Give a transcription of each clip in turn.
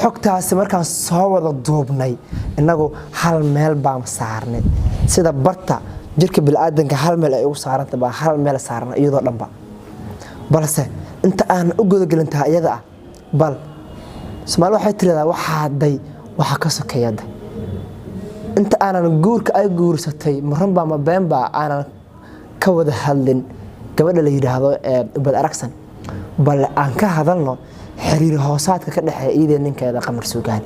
xogtaasi markaan soo wada duubnay inagu hal meel baan saarnay sida barta jirka bilaadanka hal meel ay ugu saaranta baa hal meel saarna iyadoo dhanba balse inta aan u gudagelintaa iyada ah bal Soomaali waxay tiraahdaa waxa ka sokeeyada inta aanan guurka ay guursatay maranba ma beenba aanan ka wada hadlin gabadha la yiraahdo ubad aragsan bal aan ka hadalno xiriir hoosaadka ka dhaxeeya iyada ninkeeda Qamar Suugaan.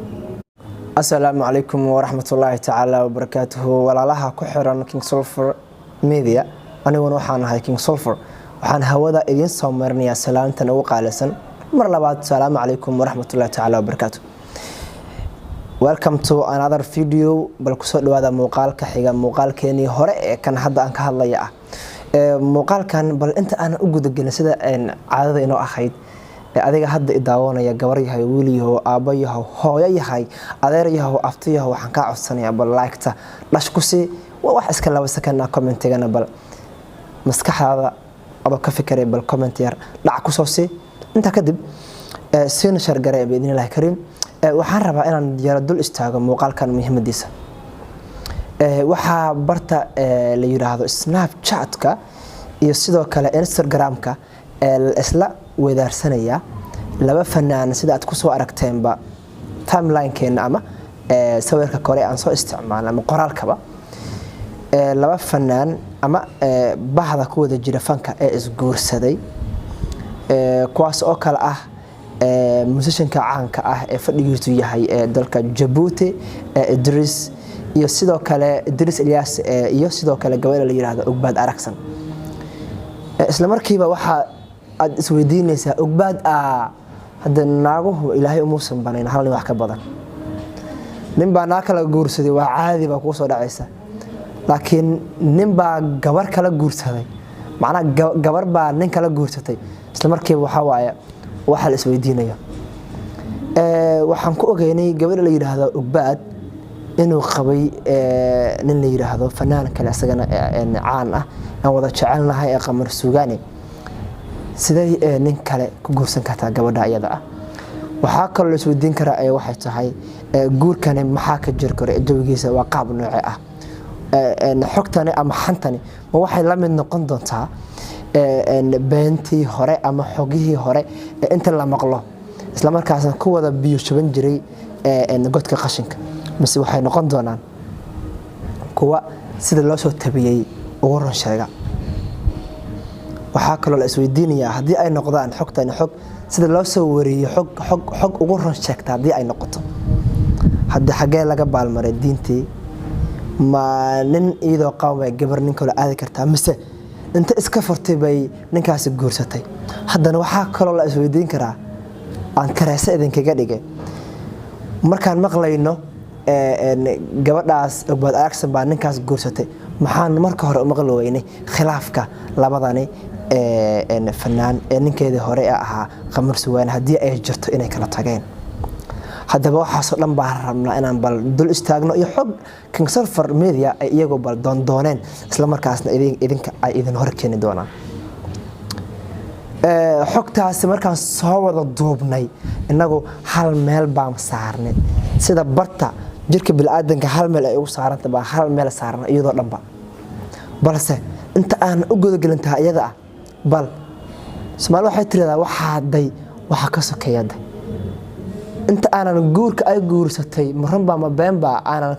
Assalaamu alaykum wa rahmatullahi ta'ala wa barakatuhu walaalaha ku xiran King Sulphur Media aniguna waxaan ahay King Sulphur waxaan hawada idin soo marnayaa salaantan ugu qaalisan mar labaad assalaamu alaykum wa rahmatullahi ta'ala wa barakatuhu. Welcome to another video bal ku soo dhawaada muuqaalka xiga muuqaalkeeni hore ee kan hadda aan ka hadlayaa muuqaalkan bal inta aan u gudagelin sida caadada inoo ahayd adiga hadda idaawanaya gabar yahay wiil yahay aabba yahay hooyo yahay adeer yahay afti yahay waxaan ka codsanayaa bal like-ta dhash ku si wax iska laba sakana comment-gana bal maskaxdaada aba ka fikiray bal comment yar dhac ku soo si inta kadib sina share garay biidin Ilaahay Kariim waxaan rabaa inaan yara dul istaago muuqaalkan muhiimadiisa waxa barta la yiraahdo Snapchat-ka iyo sidoo kale Instagram-ka isla wadaarsanaya laba fanaan sida aad ku soo aragteenba timeline-keena ama sawirka kore aan soo isticmaalno ama qoraalkaba laba fanaan ama bahda ku wada jira fanka ee isguursaday kuwaas oo kala ah musicianka caanka ah ee fadhigiisu yahay dalka Djibouti Idris iyo sidoo kale Idris Ilyas iyo sidoo kale gabadha la yiraahdo Ugbad Aragsan isla markiiba waxa aad isweydiinaysaa Ugbad hadda naaguhu Ilaahay umuusan banayn hal wax ka badan nin baa naa kala guursaday waa caadi ba ku soo dhacaysa laakiin nin baa gabar kala guursaday macna gabar baa nin kala guursatay isla markiiba waxa waaye waxa la isweydiinayo waxaan ku ogeynay gabadha la yiraahdo Ugbad inuu qabay nin la yiraahdo fanaan kale asagana caan ah aan wada jecelnahay ee Qamar Suugaan sidee nin kale ku guursan kartaa gabadha iyada ah waxa kale la isweydiin karaa waxay tahay guurkan maxaa ka jir karo jawigiisa waa qaab nooc ah xogtani ama xantani ma waxay la mid noqon doontaa beentii hore ama xogihii hore inta la maqlo isla markaasna ku wada biyo shuban jiray godka qashinka mise waxay noqon doonaan kuwa sida loo soo tabiyay ugu ran sheega waxa kale la isweydiinayaa hadii ay noqdaan xogtani xog sida loo soo wariyay xog ugu ran sheegta hadii ay noqoto hadda xagee laga baalmaray diintii ma nin iyadoo qawmay gabar nin kale aadi kartaa mise inta iska furtay bay ninkaas guursatay haddana waxa kale la isweydiin karaa aan kareesa idinkaga dhigay markaan maqlayno gabadhaas Ugbad Aragsan baa ninkaas guursatay maxaan marka hore u maqli weynay khilaafka labadani fanaan ninkeedii hore ahaa Qamar Suugaan hadii ay jirto inay kala tageen haddaba waxa soo dhan baa rabnaa inaan bal dul istaagno iyo xog King Sulphur Media ay iyagu bal dooneen isla markaasna idinka ay idin hor keeni doonaan xogtaasi markaan soo wada duubnay inagu hal meel baan saarnay sida barta jirka bilaadanka hal meel ay ugu saaranta baa hal meel saarna iyadoo dhanba balse inta aan u gudagelintaa iyada ah bal Soomaali waxay tiraahdaa waxa ka sokeeyada inta aanan guurka ay guursatay maranba ma beenba aanan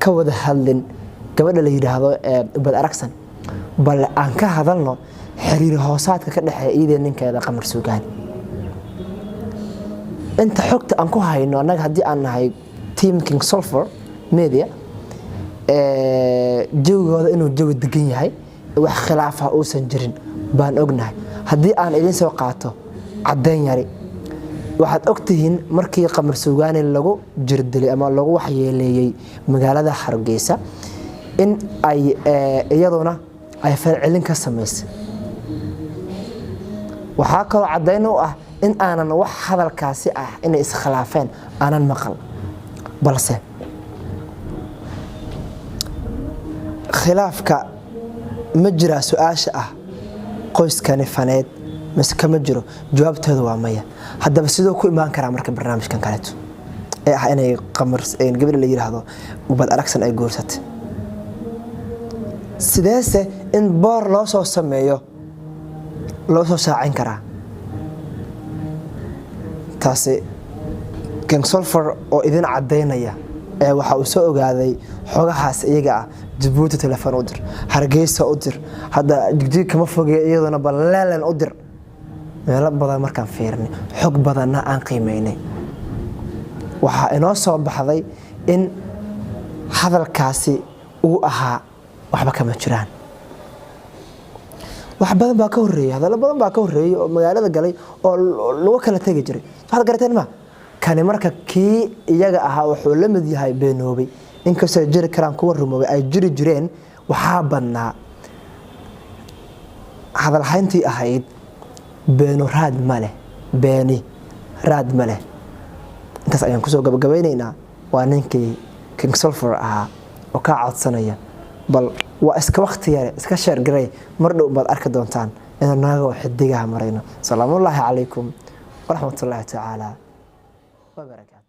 ka wada hadlin gabadha la yiraahdo Ubad Aragsan bal aan ka hadalno xiriir hoosaadka ka dhaxeeya iyada ninkeeda Qamar Suugaan inta xogta aan ku hayno anaga hadii aan nahay team King Sulphur Media jawgooda inuu jawi degan yahay wax khilaaf ah oo san jirin baan ognahay hadii aan idin soo qaato cadeyn yari waxaad ogtihiin markii Qamar Suugaan lagu jirdilay ama lagu waxyeeleeyay magaalada Hargeysa in ay iyaduna ay falcelin ka sameysay waxa kale cadeyn u ah in aanan wax hadalkaasi ah in is khilaafeen aanan maqal balse khilaafka ma jira su'aasha ah qoyskani faneed mise kama jiro jawaabtooda waa maya haddaba sidoo ku imaan karaa marka barnaamijkan kaleeto ee ah inay gabadha la yiraahdo ubad aragsan ay guursatay sideese in boor loo soo sameeyo loo soo shaacin karaa taasi King Sulphur oo idin cadeynaya ee waxa uu soo ogaaday xogahaas iyaga ah Djibouti telefoon u dir Hargeysa u dir hadda jigjiga kama fogay iyaduna balaalan u dir meel badan markaan fiirnay xog badanna aan qiimeynay waxa inoo soo baxday in hadalkaasi uu ahaa waxba kama jiraan wax badan baa ka horeeyay hadal badan baa ka horeeyay oo magaalada galay oo lagu kala tagi jiray waxaad garateen ma kani marka kii iyaga ahaa wuxuu la mid yahay beenoobay inkastoo jiri karaan kuwa rumoobay ay jiri jireen waxaa badnaa hadal hayntii ahayd beeno raad male beeni raad male intaas ayaan kusoo gabagabaynaynaa waa ninkii King Sulphur ahaa oo ka codsanaya bal waa iska waqti yar iska sheer garay mar dhow baad arki doontaan inaan naga xidigaha marayno salaamu alaykum wa rahmatullahi ta'ala wa barakatuh